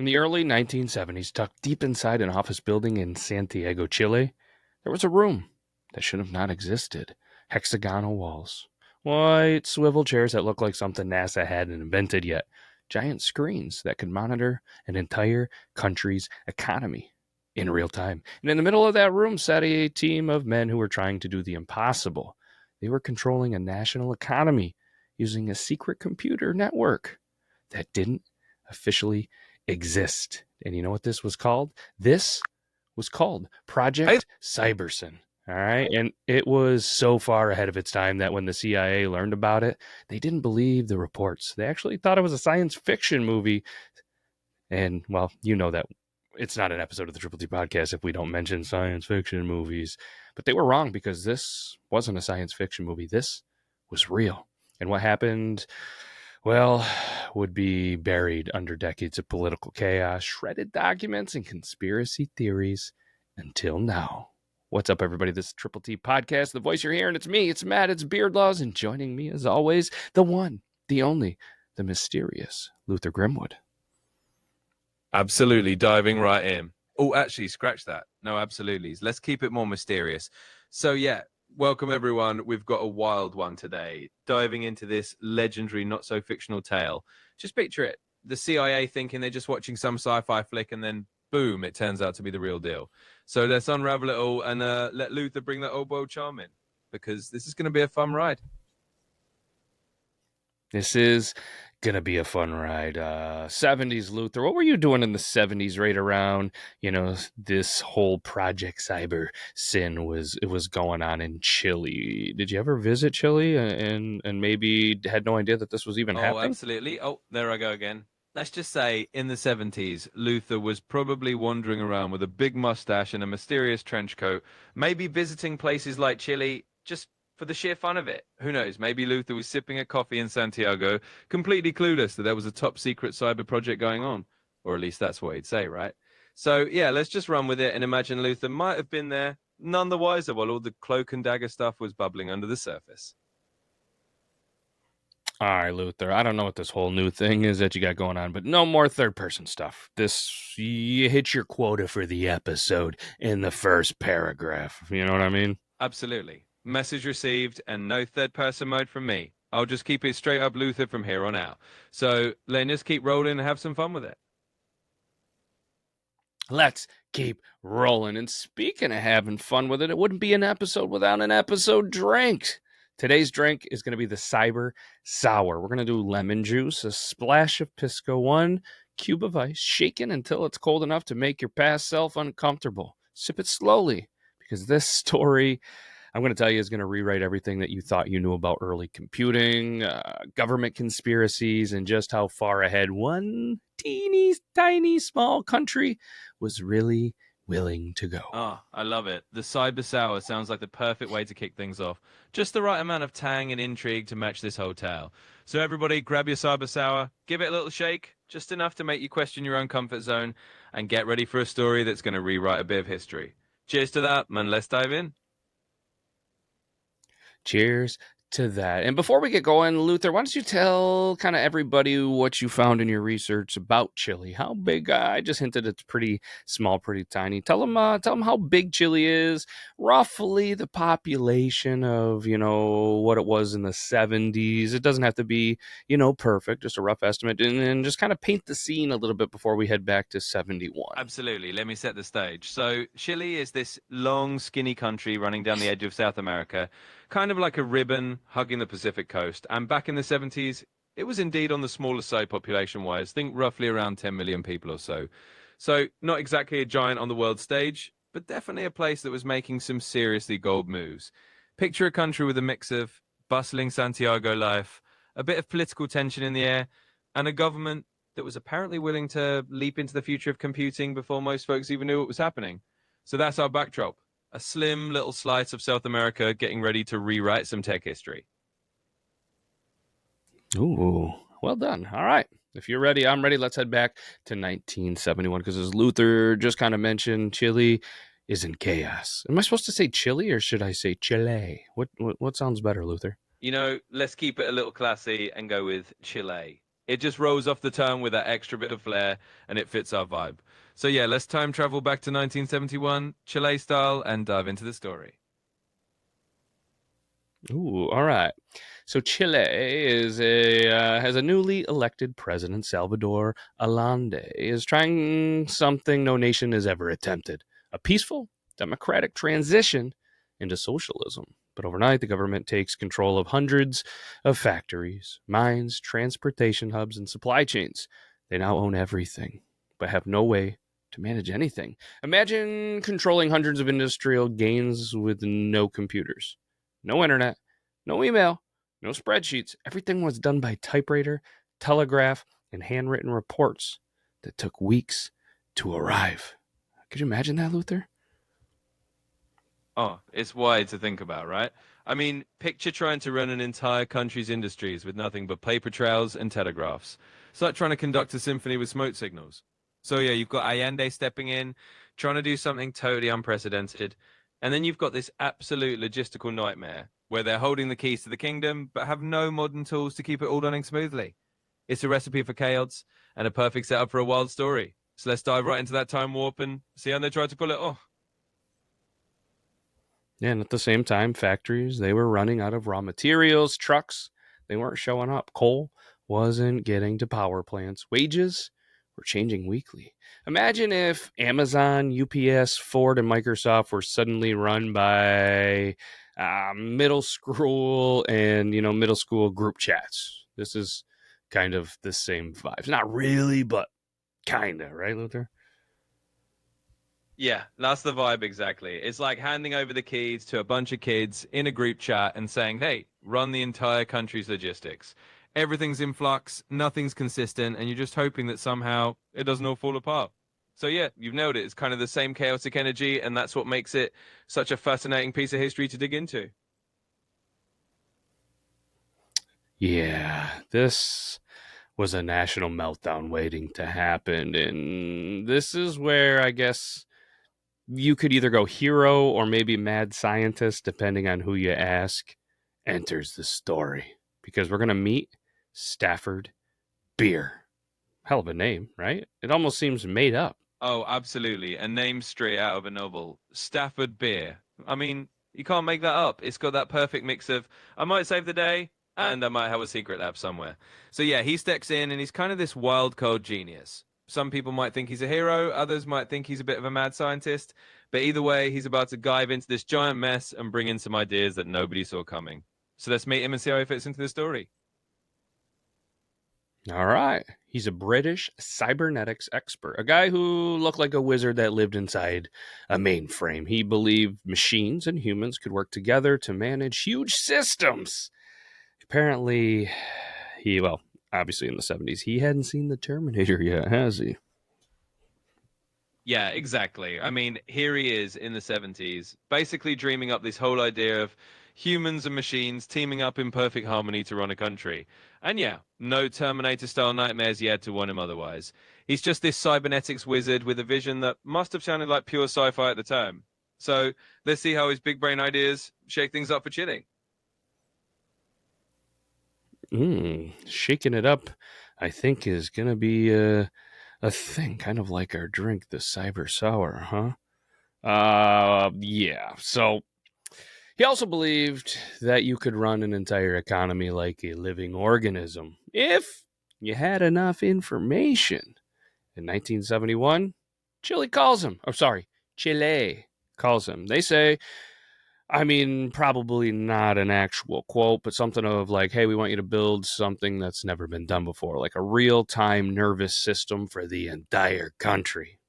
In the early 1970s, tucked deep inside an office building in Santiago, Chile, there was a room that should have not existed. Hexagonal walls, white swivel chairs that looked like something NASA hadn't invented yet, giant screens that could monitor an entire country's economy in real time. And in the middle of that room sat a team of men who were trying to do the impossible. They were controlling a national economy using a secret computer network that didn't officially exist. And you know what this was called? This was called Project Cybersyn. All right. And it was so far ahead of its time that when the CIA learned about it, they didn't believe the reports. They actually thought it was a science fiction movie. And, well, you know that it's not an episode of the Triple T Podcast if we don't mention science fiction movies. But they were wrong because this wasn't a science fiction movie. This was real. And what happened, well, would be buried under decades of political chaos, shredded documents, and conspiracy theories until now. What's up, everybody? This is Triple T Podcast. The voice you're hearing, it's me, it's Matt, it's Beardlaws, and joining me, as always, the one, the only, the mysterious Luther Grimwood. Absolutely, diving right in. Oh, actually, scratch that. No, absolutely. Let's keep it more mysterious. So, yeah, welcome, everyone. We've got a wild one today, diving into this legendary, not-so-fictional tale. Just picture it. The CIA thinking they're just watching some sci-fi flick, and then, boom, it turns out to be the real deal. So let's unravel it all and let Luther bring that oboe charm in, because this is going to be a fun ride. This is going to be a fun ride. 70s, Luther. What were you doing in the 70s right around, this whole Project Cybersyn was going on in Chile? Did you ever visit Chile and maybe had no idea that this was even happening? Oh, absolutely. Oh, there I go again. Let's just say in the 70s, Luther was probably wandering around with a big mustache and a mysterious trench coat, maybe visiting places like Chile just for the sheer fun of it. Who knows? Maybe Luther was sipping a coffee in Santiago, completely clueless that there was a top secret cyber project going on. Or at least that's what he'd say, right? So, yeah, let's just run with it and imagine Luther might have been there, none the wiser, while all the cloak and dagger stuff was bubbling under the surface. All right, Luther, I don't know what this whole new thing is that you got going on, but no more third-person stuff. You hit your quota for the episode in the first paragraph. You know what I mean? Absolutely. Message received and no third-person mode from me. I'll just keep it straight up Luther from here on out. So let's just keep rolling and have some fun with it. Let's keep rolling. And speaking of having fun with it wouldn't be an episode without an episode drink. Today's drink is going to be the Cyber Sour. We're going to do lemon juice, a splash of Pisco, 1 cube of ice, shaken until it's cold enough to make your past self uncomfortable. Sip it slowly, because this story, I'm going to tell you, is going to rewrite everything that you thought you knew about early computing, government conspiracies, and just how far ahead one teeny, tiny, small country was really willing to go. Oh, I love it. The Cyber Sour sounds like the perfect way to kick things off. Just the right amount of tang and intrigue to match this whole tale. So everybody, grab your Cyber Sour, give it a little shake, just enough to make you question your own comfort zone, and get ready for a story that's going to rewrite a bit of history. Cheers to that, man. Let's dive in. Cheers to that. And before we get going, Luther, why don't you tell kind of everybody what you found in your research about Chile? How big? I just hinted it's pretty small, pretty tiny. Tell them how big Chile is, roughly the population of, what it was in the 70s. It doesn't have to be, perfect, just a rough estimate, and just kind of paint the scene a little bit before we head back to 71. Absolutely. Let me set the stage. So Chile is this long, skinny country running down the edge of South America, kind of like a ribbon hugging the Pacific coast. And back in the 70s, it was indeed on the smaller side population-wise. Think roughly around 10 million people or so. So not exactly a giant on the world stage, but definitely a place that was making some seriously gold moves. Picture a country with a mix of bustling Santiago life, a bit of political tension in the air, and a government that was apparently willing to leap into the future of computing before most folks even knew what was happening. So that's our backdrop. A slim little slice of South America getting ready to rewrite some tech history. Ooh, well done. All right. If you're ready, I'm ready. Let's head back to 1971, because as Luther just kind of mentioned, Chile is in chaos. Am I supposed to say Chile or should I say Chile? What sounds better, Luther? Let's keep it a little classy and go with Chile. It just rolls off the tongue with that extra bit of flair, and it fits our vibe. So yeah, let's time travel back to 1971, Chile style, and dive into the story. Ooh, all right. So Chile has a newly elected president, Salvador Allende, is trying something no nation has ever attempted: a peaceful, democratic transition into socialism. But overnight, the government takes control of hundreds of factories, mines, transportation hubs, and supply chains. They now own everything, but have no way to manage anything. Imagine controlling hundreds of industrial gains with no computers, no internet, no email, no spreadsheets. Everything was done by typewriter, telegraph, and handwritten reports that took weeks to arrive. Could you imagine that, Luther? Oh, it's wild to think about, right? I mean, picture trying to run an entire country's industries with nothing but paper trails and telegraphs. It's like trying to conduct a symphony with smoke signals. So yeah, you've got Allende stepping in, trying to do something totally unprecedented. And then you've got this absolute logistical nightmare where they're holding the keys to the kingdom, but have no modern tools to keep it all running smoothly. It's a recipe for chaos and a perfect setup for a wild story. So let's dive right into that time warp and see how they try to pull it off. And at the same time, factories, they were running out of raw materials, trucks, they weren't showing up. Coal wasn't getting to power plants. Wages were changing weekly. Imagine if Amazon, UPS, Ford, and Microsoft were suddenly run by middle school and, middle school group chats. This is kind of the same vibes. Not really, but kind of, right, Luther? Yeah, that's the vibe exactly. It's like handing over the keys to a bunch of kids in a group chat and saying, hey, run the entire country's logistics. Everything's in flux, nothing's consistent, and you're just hoping that somehow it doesn't all fall apart. So, yeah, you've nailed it. It's kind of the same chaotic energy, and that's what makes it such a fascinating piece of history to dig into. Yeah, this was a national meltdown waiting to happen. And this is where I guess you could either go hero or maybe mad scientist, depending on who you ask, enters the story. Because we're going to meet Stafford Beer. Hell of a name, right? It almost seems made up. Oh, absolutely. A name straight out of a novel. Stafford beer. I mean, you can't make that up. It's got that perfect mix of I might save the day and I might have a secret lab somewhere. So yeah, he steps in and he's kind of this wild card genius. Some people might think he's a hero, others might think he's a bit of a mad scientist, but either way, he's about to dive into this giant mess and bring in some ideas that nobody saw coming. So let's meet him and see how he fits into the story. All right. He's a British cybernetics expert, a guy who looked like a wizard that lived inside a mainframe. He believed machines and humans could work together to manage huge systems. Apparently, obviously in the 70s, he hadn't seen the Terminator yet, has he? Yeah, exactly. I mean, here he is in the 70s, basically dreaming up this whole idea of humans and machines teaming up in perfect harmony to run a country. And yeah, no Terminator style nightmares yet to warn him otherwise. He's just this cybernetics wizard with a vision that must have sounded like pure sci fi at the time. So let's see how his big brain ideas shake things up for Chile. Shaking it up, I think, is going to be a thing, kind of like our drink, the Cyber Sour, huh? Yeah. So he also believed that you could run an entire economy like a living organism if you had enough information. In 1971, Chile calls him. They say, I mean, probably not an actual quote, but something of like, hey, we want you to build something that's never been done before, like a real time nervous system for the entire country.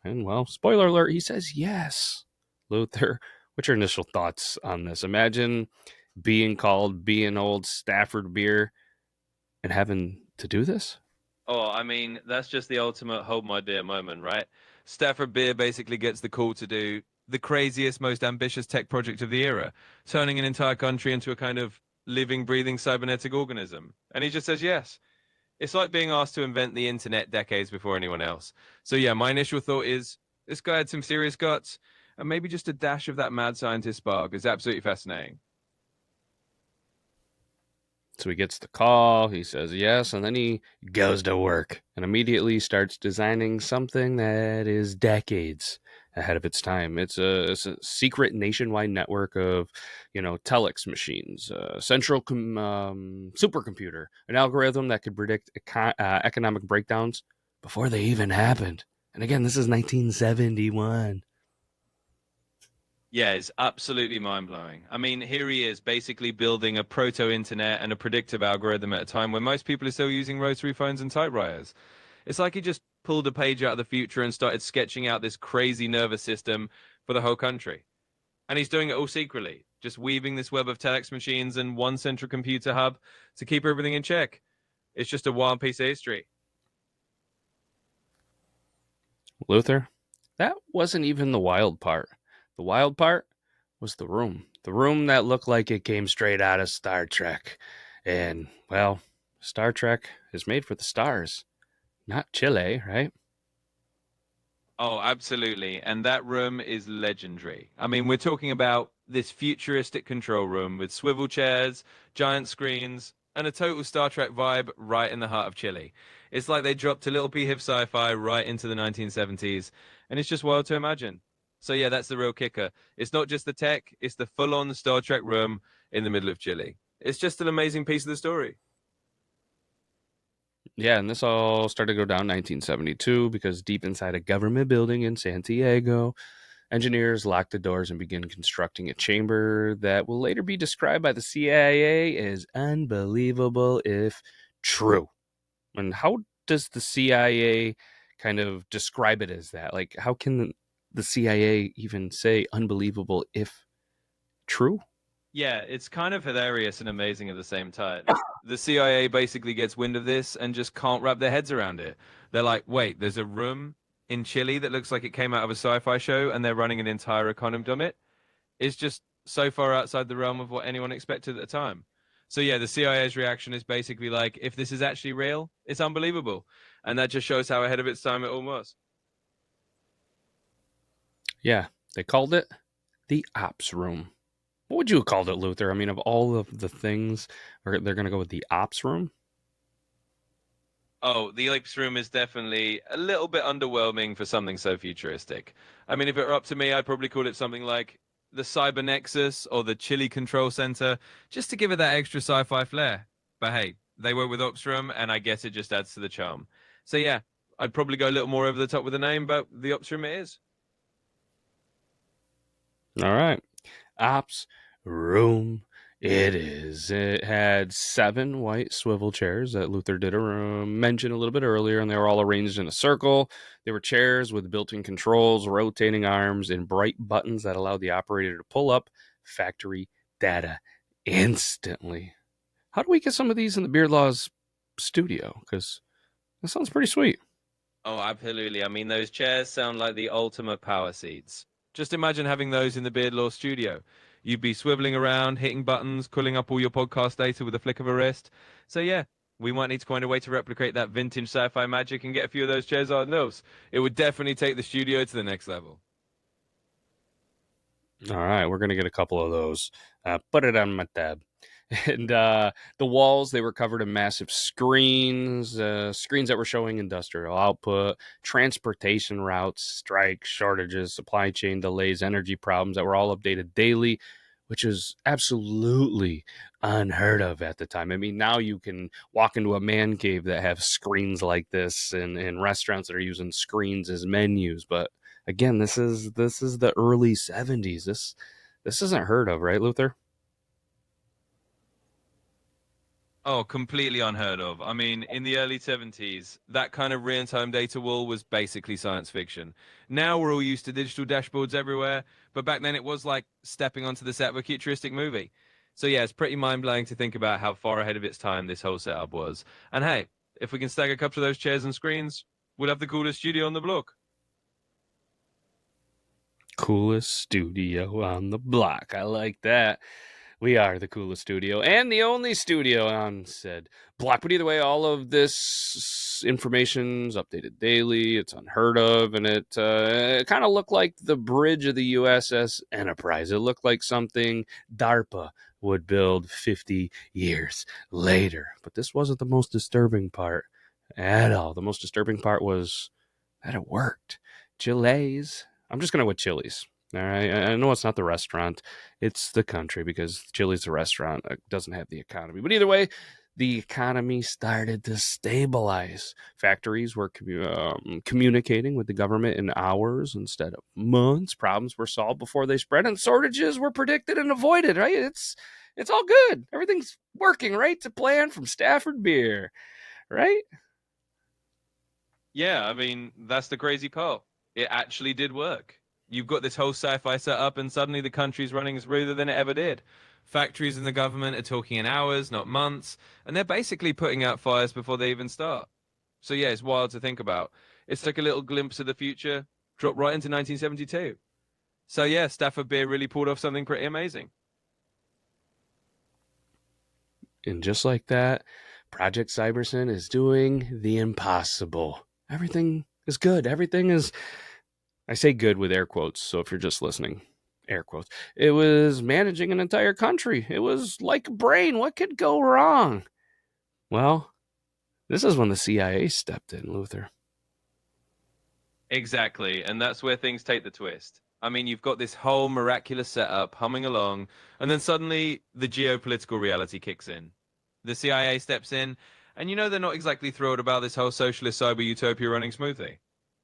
And well, spoiler alert, he says yes. Luther, what's your initial thoughts on this? Imagine being old Stafford beer and having to do this. Oh, I mean, that's just the ultimate hold my beer moment, right? Stafford Beer basically gets the call to do the craziest, most ambitious tech project of the era, turning an entire country into a kind of living, breathing cybernetic organism. And he just says yes. It's like being asked to invent the internet decades before anyone else. So yeah, my initial thought is this guy had some serious guts, and maybe just a dash of that mad scientist spark is absolutely fascinating. So he gets the call, he says yes, and then he goes to work and immediately starts designing something that is decades ahead of its time. It's a secret nationwide network of, telex machines, central supercomputer, an algorithm that could predict economic breakdowns before they even happened. And again, this is 1971. Yeah, it's absolutely mind blowing. I mean, here he is basically building a proto internet and a predictive algorithm at a time when most people are still using rotary phones and typewriters. It's like he just pulled a page out of the future and started sketching out this crazy nervous system for the whole country. And he's doing it all secretly, just weaving this web of telex machines and one central computer hub to keep everything in check. It's just a wild piece of history. Luther, that wasn't even the wild part. The wild part was the room. The room that looked like it came straight out of Star Trek. And, well, Star Trek is made for the stars, not Chile, right? Oh, absolutely. And that room is legendary. I mean, we're talking about this futuristic control room with swivel chairs, giant screens, and a total Star Trek vibe right in the heart of Chile. It's like they dropped a little bit of sci-fi right into the 1970s, and it's just wild to imagine. So yeah, that's the real kicker. It's not just the tech, it's the full-on Star Trek room in the middle of Chile. It's just an amazing piece of the story. Yeah, and this all started to go down 1972 because deep inside a government building in Santiago, engineers locked the doors and began constructing a chamber that will later be described by the CIA as unbelievable if true. And how does the CIA kind of describe it as that? Like, how can the CIA even say unbelievable if true? Yeah, it's kind of hilarious and amazing at the same time. The CIA basically gets wind of this and just can't wrap their heads around it. They're like, wait, there's a room in Chile that looks like it came out of a sci-fi show and they're running an entire economy on it. It's just so far outside the realm of what anyone expected at the time. So yeah, the CIA's reaction is basically like, if this is actually real, it's unbelievable. And that just shows how ahead of its time it all was. Yeah, they called it the ops room. What would you have called it, Luther? I mean, of all of the things, they're going to go with the ops room? Oh, the Ellipse Room is definitely a little bit underwhelming for something so futuristic. I mean, if it were up to me, I'd probably call it something like the Cybernexus or the Chile Control Center, just to give it that extra sci-fi flair. But hey, they went with Opsroom, and I guess it just adds to the charm. So yeah, I'd probably go a little more over the top with the name, but the Opsroom it is. All right. Ops room it is. It had 7 white swivel chairs that Luther did mention a little bit earlier, and they were all arranged in a circle. They were chairs with built-in controls, rotating arms, and bright buttons that allowed the operator to pull up factory data instantly. How do we get some of these in the Beard Laws studio? Because that sounds pretty sweet. Oh, absolutely. I mean, those chairs sound like the ultimate power seats. Just imagine having those in the Beard Law studio. You'd be swiveling around, hitting buttons, pulling up all your podcast data with a flick of a wrist. So yeah, we might need to find a way to replicate that vintage sci-fi magic and get a few of those chairs ourselves. It would definitely take the studio to the next level. All right, we're gonna get a couple of those. Put it on my tab. And the walls, they were covered in massive screens, screens that were showing industrial output, transportation routes, strikes, shortages, supply chain delays, energy problems that were all updated daily, which is absolutely unheard of at the time. I mean, now you can walk into a man cave that have screens like this, and restaurants that are using screens as menus. But again, this is the early 70s. This isn't heard of, right, Luther? Oh, completely unheard of. I mean, in the early 70s, that kind of real-time data wall was basically science fiction. Now we're all used to digital dashboards everywhere, but back then it was like stepping onto the set of a futuristic movie. So yeah, it's pretty mind-blowing to think about how far ahead of its time this whole setup was. And hey, if we can stack a couple of those chairs and screens, we'll have the coolest studio on the block. Coolest studio on the block. I like that. We are the coolest studio and the only studio on said block. But either way, all of this information's updated daily. It's unheard of, and it kind of looked like the bridge of the USS Enterprise. It looked like something DARPA would build 50 years later. But this wasn't the most disturbing part at all. The most disturbing part was that it worked. Chile's. I'm just going to go with Chili's. All right. I know it's not the restaurant, it's the country because Chile's the restaurant. It doesn't have the economy. But either way, the economy started to stabilize. Factories were communicating with the government in hours instead of months. Problems were solved before they spread, and shortages were predicted and avoided. Right? It's all good. Everything's working right to plan from Stafford beer. Right? Yeah, I mean, that's the crazy part. It actually did work. You've got this whole sci-fi set up, and suddenly the country's running smoother than it ever did. Factories and the government are talking in hours, not months, and they're basically putting out fires before they even start. So yeah, it's wild to think about. It's like a little glimpse of the future, dropped right into 1972. So yeah, Stafford Beer really pulled off something pretty amazing. And just like that, Project Cybersyn is doing the impossible. Everything is good. Everything is, I say good with air quotes. So if you're just listening, air quotes. It was managing an entire country. It was like a brain. What could go wrong? Well, this is when the CIA stepped in, Luther. Exactly, and that's where things take the twist. I mean, you've got this whole miraculous setup humming along, and then suddenly the geopolitical reality kicks in. The CIA steps in, and you know they're not exactly thrilled about this whole socialist cyber utopia running smoothly.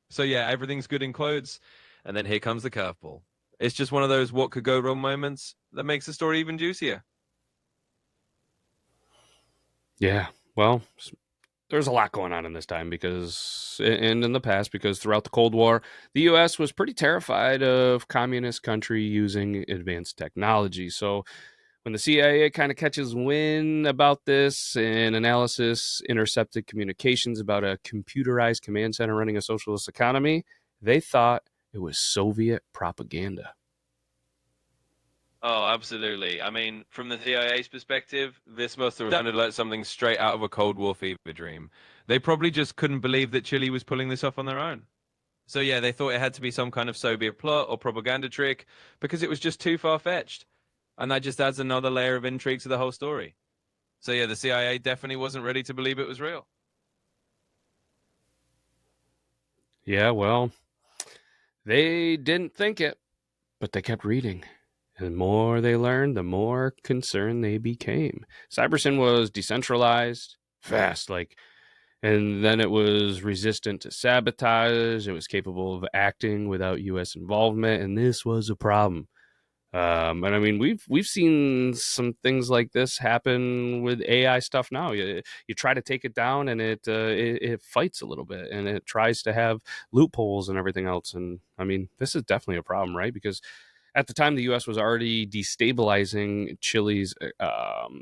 So yeah, everything's good in clothes, and then here comes the curveball. It's just one of those what could go wrong moments that makes the story even juicier. Yeah, well, there's a lot going on in this time because, and in the past, because throughout the Cold War, the U.S. was pretty terrified of communist country using advanced technology. So when the CIA kind of catches wind about this and analysis intercepted communications about a computerized command center running a socialist economy, they thought it was Soviet propaganda. Oh, absolutely. I mean, from the CIA's perspective, this must have sounded like something straight out of a Cold War fever dream. They probably just couldn't believe that Chile was pulling this off on their own. So yeah, they thought it had to be some kind of Soviet plot or propaganda trick because it was just too far-fetched. And that just adds another layer of intrigue to the whole story. So yeah, the CIA definitely wasn't ready to believe it was real. Yeah, well, they didn't think it, but they kept reading. And the more they learned, the more concerned they became. Cybersyn was decentralized, fast, and then it was resistant to sabotage. It was capable of acting without U.S. involvement, and this was a problem. And I mean, we've seen some things like this happen with AI stuff now. You try to take it down, and it fights a little bit, and it tries to have loopholes and everything else. And I mean, this is definitely a problem, right? Because at the time, the U.S. was already destabilizing Chile's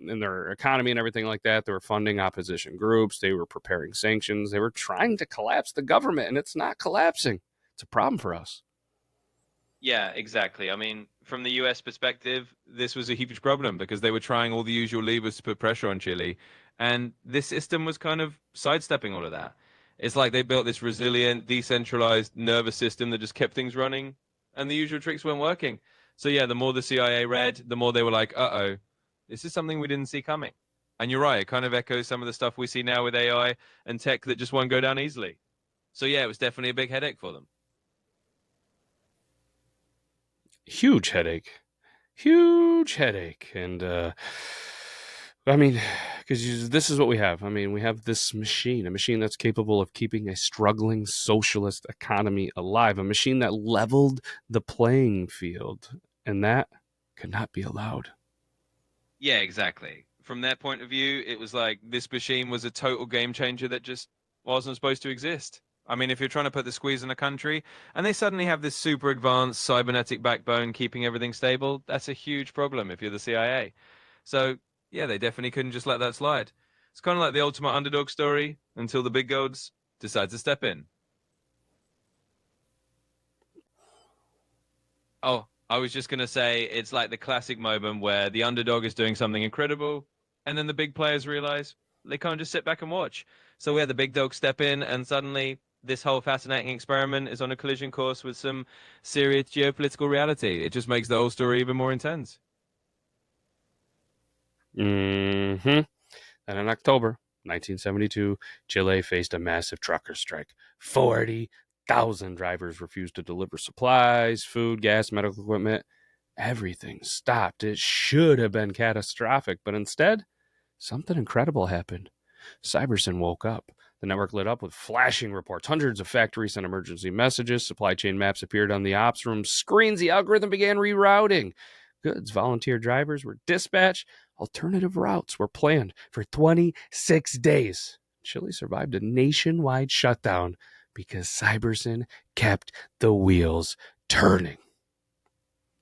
in their economy and everything like that. They were funding opposition groups. They were preparing sanctions. They were trying to collapse the government, and it's not collapsing. It's a problem for us. Yeah, exactly. I mean, from the US perspective, this was a huge problem because they were trying all the usual levers to put pressure on Chile. And this system was kind of sidestepping all of that. It's like they built this resilient, decentralized nervous system that just kept things running, and the usual tricks weren't working. So, yeah, the more the CIA read, the more they were like, uh oh, this is something we didn't see coming. And you're right, it kind of echoes some of the stuff we see now with AI and tech that just won't go down easily. So, yeah, it was definitely a big headache for them. Huge headache. Huge headache. And I mean, because this is what we have. I mean, we have this machine, a machine that's capable of keeping a struggling socialist economy alive, a machine that leveled the playing field, and that could not be allowed. Yeah, exactly. From their point of view, it was like this machine was a total game changer that just wasn't supposed to exist. I mean, if you're trying to put the squeeze on a country and they suddenly have this super advanced cybernetic backbone keeping everything stable, that's a huge problem if you're the CIA. So, yeah, they definitely couldn't just let that slide. It's kind of like the ultimate underdog story until the big gods decide to step in. Oh, I was just going to say it's like the classic moment where the underdog is doing something incredible, and then the big players realize they can't just sit back and watch. So we had the big dogs step in, and suddenly this whole fascinating experiment is on a collision course with some serious geopolitical reality. It just makes the whole story even more intense. Mm-hmm. And in October 1972, Chile faced a massive trucker strike. 40,000 drivers refused to deliver supplies, food, gas, medical equipment. Everything stopped. It should have been catastrophic, but instead, something incredible happened. Cybersyn woke up. The network lit up with flashing reports. Hundreds of factories sent emergency messages. Supply chain maps appeared on the Opsroom screens. The algorithm began rerouting. Goods, volunteer drivers were dispatched. Alternative routes were planned for 26 days. Chile survived a nationwide shutdown because Cybersyn kept the wheels turning.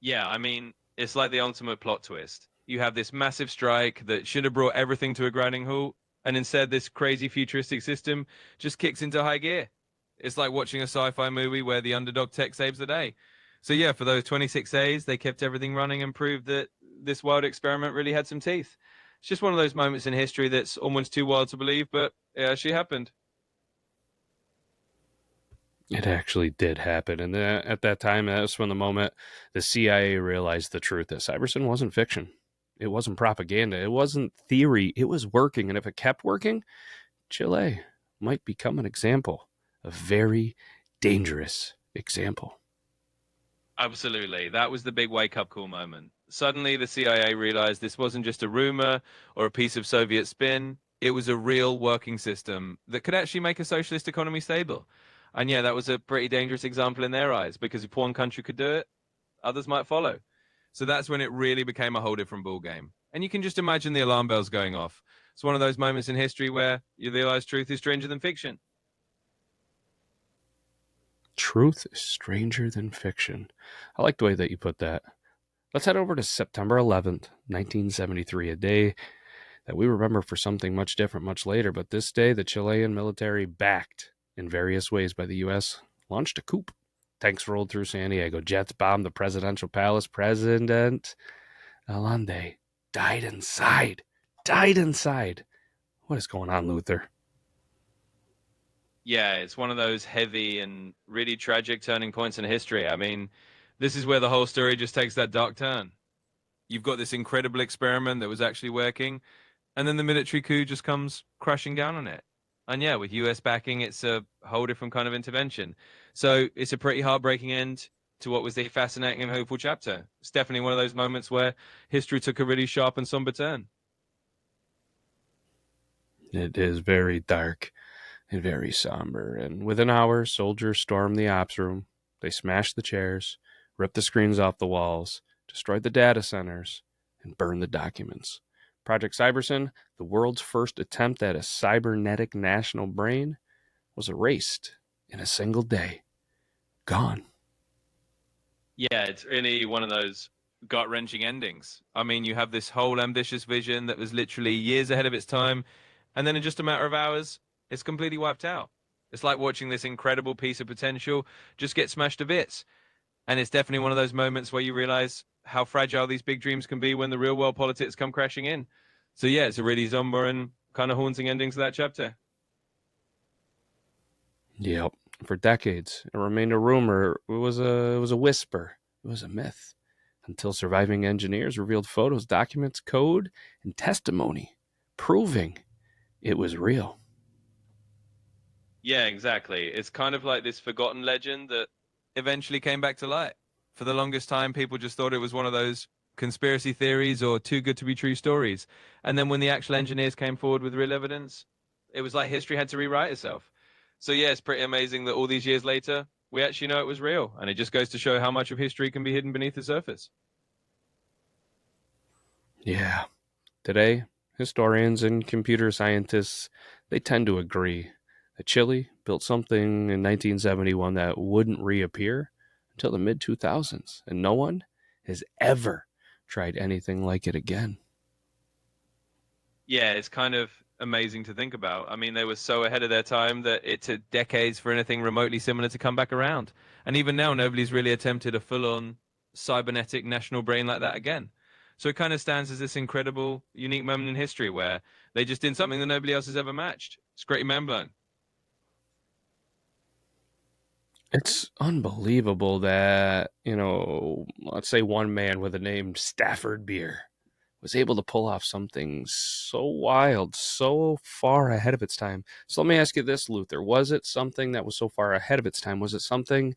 Yeah, I mean, it's like the ultimate plot twist. You have this massive strike that should have brought everything to a grinding halt, and instead, this crazy futuristic system just kicks into high gear. It's like watching a sci-fi movie where the underdog tech saves the day. So yeah, for those 26 days, they kept everything running and proved that this wild experiment really had some teeth. It's just one of those moments in history that's almost too wild to believe, but it actually happened. It actually did happen. And at that time, that was when the moment the CIA realized the truth that Cybersyn wasn't fiction. It wasn't propaganda. It wasn't theory. It was working. And if it kept working, Chile might become an example, a very dangerous example. Absolutely. That was the big wake up call moment. Suddenly, the CIA realized this wasn't just a rumor or a piece of Soviet spin. It was a real working system that could actually make a socialist economy stable. And yeah, that was a pretty dangerous example in their eyes because if one country could do it, others might follow. So that's when it really became a whole different ballgame. And you can just imagine the alarm bells going off. It's one of those moments in history where you realize truth is stranger than fiction. Truth is stranger than fiction. I like the way that you put that. Let's head over to September 11th, 1973, a day that we remember for something much different much later. But this day, the Chilean military, backed in various ways by the U.S., launched a coup. Tanks rolled through San Diego. Jets bombed the presidential palace. President Allende died inside. Died inside. What is going on, Luther? Yeah, it's one of those heavy and really tragic turning points in history. I mean, this is where the whole story just takes that dark turn. You've got this incredible experiment that was actually working, and then the military coup just comes crashing down on it. And yeah, with US backing, it's a whole different kind of intervention. So it's a pretty heartbreaking end to what was a fascinating and hopeful chapter. It's definitely one of those moments where history took a really sharp and somber turn. It is very dark and very somber. And within hours, soldiers stormed the ops room. They smashed the chairs, ripped the screens off the walls, destroyed the data centers, and burned the documents. Project Cybersyn, the world's first attempt at a cybernetic national brain, was erased in a single day. Gone. Yeah, it's really one of those gut-wrenching endings. I mean, you have this whole ambitious vision that was literally years ahead of its time, and then in just a matter of hours, it's completely wiped out. It's like watching this incredible piece of potential just get smashed to bits. And it's definitely one of those moments where you realize how fragile these big dreams can be when the real world politics come crashing in. So yeah, it's a really somber and kind of haunting ending to that chapter. Yep. For decades, it remained a rumor. It was a whisper. It was a myth until surviving engineers revealed photos, documents, code, and testimony proving it was real. Yeah, exactly. It's kind of like this forgotten legend that eventually came back to light. For the longest time, people just thought it was one of those conspiracy theories or too good to be true stories. And then when the actual engineers came forward with real evidence, it was like history had to rewrite itself. So yeah, it's pretty amazing that all these years later, we actually know it was real. And it just goes to show how much of history can be hidden beneath the surface. Yeah. Today, historians and computer scientists, they tend to agree that Chile built something in 1971 that wouldn't reappear until the mid 2000s, and no one has ever tried anything like it again. Yeah, it's kind of amazing to think about. I mean, they were so ahead of their time that it took decades for anything remotely similar to come back around. And even now, nobody's really attempted a full-on cybernetic national brain like that again. So it kind of stands as this incredible, unique moment in history where they just did something that nobody else has ever matched. It's great mind blown. It's unbelievable that, let's say one man with a name Stafford Beer was able to pull off something so wild, so far ahead of its time. So let me ask you this, Luther. Was it something that was so far ahead of its time? Was it something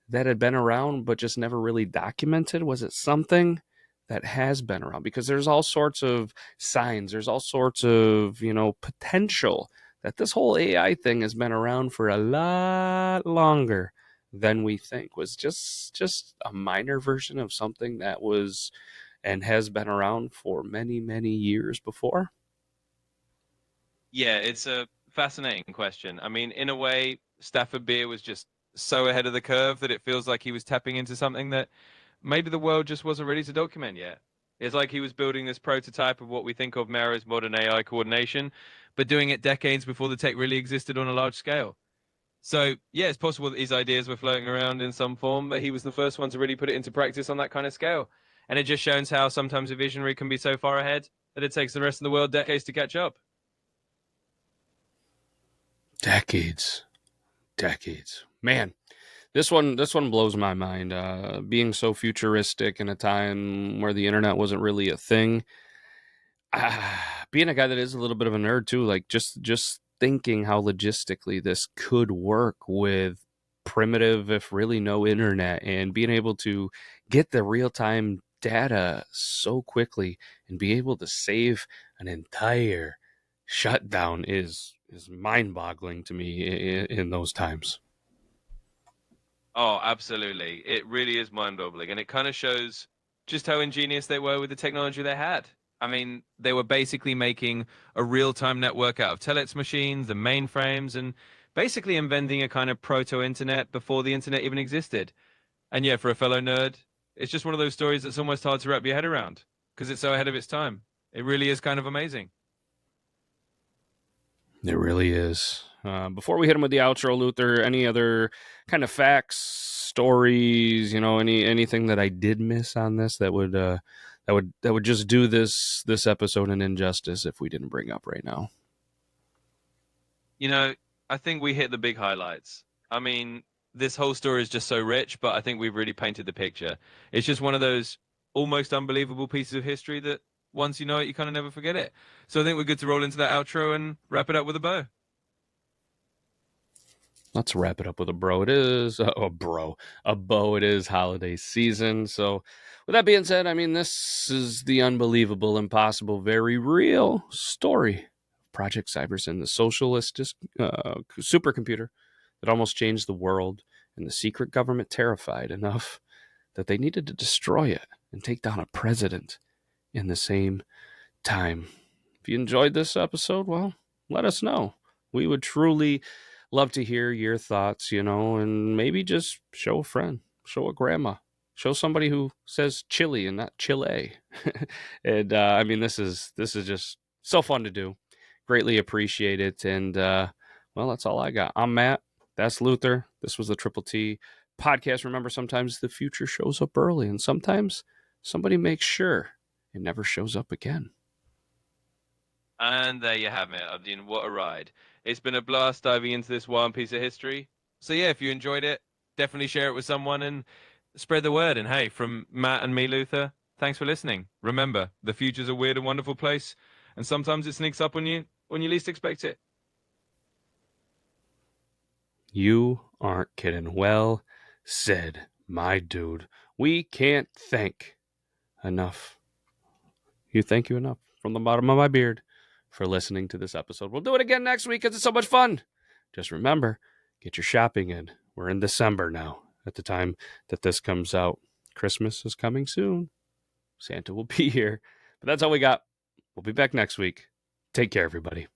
that had been around but just never really documented? Was it something that has been around? Because there's all sorts of signs, there's all sorts of, potential that this whole AI thing has been around for a lot longer than we think. Was just a minor version of something that was and has been around for many, many years before? Yeah, it's a fascinating question. I mean, in a way, Stafford Beer was just so ahead of the curve that it feels like he was tapping into something that maybe the world just wasn't ready to document yet. It's like he was building this prototype of what we think of now as modern AI coordination, but doing it decades before the tech really existed on a large scale. So, yeah, it's possible that his ideas were floating around in some form, but he was the first one to really put it into practice on that kind of scale. And it just shows how sometimes a visionary can be so far ahead that it takes the rest of the world decades to catch up. Decades. Decades. Man, this one blows my mind. Being so futuristic in a time where the internet wasn't really a thing. Being a guy that is a little bit of a nerd too, like just thinking how logistically this could work with primitive, if really no internet, and being able to get the real time data so quickly and be able to save an entire shutdown is mind boggling to me in those times. Oh, absolutely. It really is mind-boggling, and it kind of shows just how ingenious they were with the technology they had. I mean, they were basically making a real-time network out of telex machines and mainframes and basically inventing a kind of proto-internet before the internet even existed. And yeah, for a fellow nerd, it's just one of those stories that's almost hard to wrap your head around because it's so ahead of its time. It really is kind of amazing. It really is. Before we hit him with the outro, Luther, any other kind of facts, stories, anything that I did miss on this that would just do this episode an injustice if we didn't bring up right now? You know, I think we hit the big highlights. I mean, this whole story is just so rich, but I think we've really painted the picture. It's just one of those almost unbelievable pieces of history that once you know it, you kind of never forget it. So I think we're good to roll into that outro and wrap it up with a bow. Let's wrap it up with a bro. It is a bow. It is holiday season. So, with that being said, I mean, this is the unbelievable, impossible, very real story of Project Cybersyn, the socialist supercomputer that almost changed the world, and the secret government terrified enough that they needed to destroy it and take down a president in the same time. If you enjoyed this episode, well, let us know. We would truly love to hear your thoughts, and maybe just show a friend, show a grandma, show somebody who says Chile and not Chile. And I mean, this is just so fun to do. Greatly appreciate it. And well, that's all I got. I'm Matt. That's Luther. This was the Triple T podcast. Remember, sometimes the future shows up early, and sometimes somebody makes sure it never shows up again. And there you have it, Abdin. What a ride. It's been a blast diving into this wild piece of history. So yeah, if you enjoyed it, definitely share it with someone and spread the word. And hey, from Matt and me, Luther, thanks for listening. Remember, the future's a weird and wonderful place, and sometimes it sneaks up on you when you least expect it. You aren't kidding. Well said, my dude. We can't thank enough. Thank you enough from the bottom of my beard for listening to this episode. We'll do it again next week because it's so much fun. Just remember, get your shopping in. We're in December now at the time that this comes out. Christmas is coming soon. Santa will be here. But that's all we got. We'll be back next week. Take care, everybody.